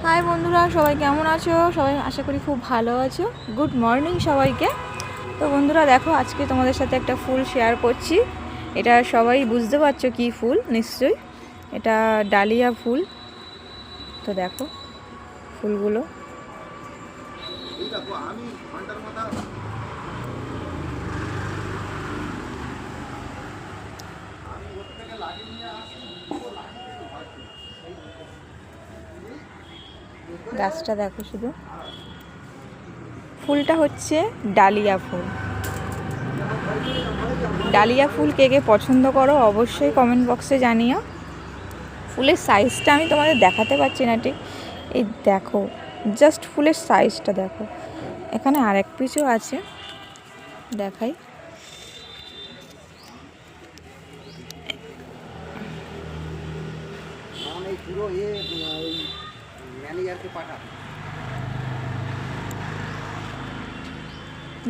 High বন্ধুরা, সবাই কেমন আছো? সবাই আশা করি খুব ভালো আছো। গুড মর্নিং সবাইকে। তো বন্ধুরা দেখো, আজকে তোমাদের সাথে একটা ফুল শেয়ার করছি। এটা সবাই বুঝতে পারছো কি ফুল নিশ্চয়ই। এটা ডালিয়া ফুল। তো দেখো ফুলগুলো। গাছটা দেখো শুধু। ফুলটা হচ্ছে ডালিয়া ফুল। ডালিয়া ফুল কে কে পছন্দ করো অবশ্যই কমেন্ট বক্সে জানিও। ফুলের সাইজটা আমি তোমাদের দেখাতে পারছি না ঠিক। এই দেখো, জাস্ট ফুলের সাইজটা দেখো। এখানে আরেক পিসও আছে, দেখাই।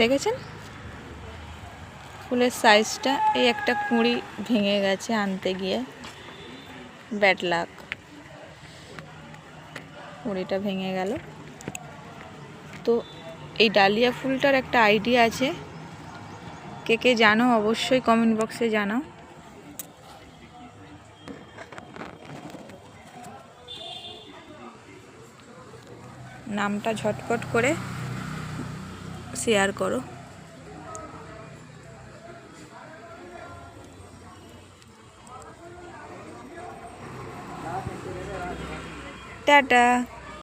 দেখেছেন ফুলের সাইজটা? এই একটা কুঁড়ি ভেঙে গেছে আনতে গিয়ে, ব্যাড লাক, কুঁড়িটা ভেঙে গেল। তো এই ডালিয়া ফুলটার একটা আইডিয়া আছে, কে কে জানো অবশ্যই কমেন্ট বক্সে জানাও। নামটা ঝটপট করে শেয়ার করো। টাটা।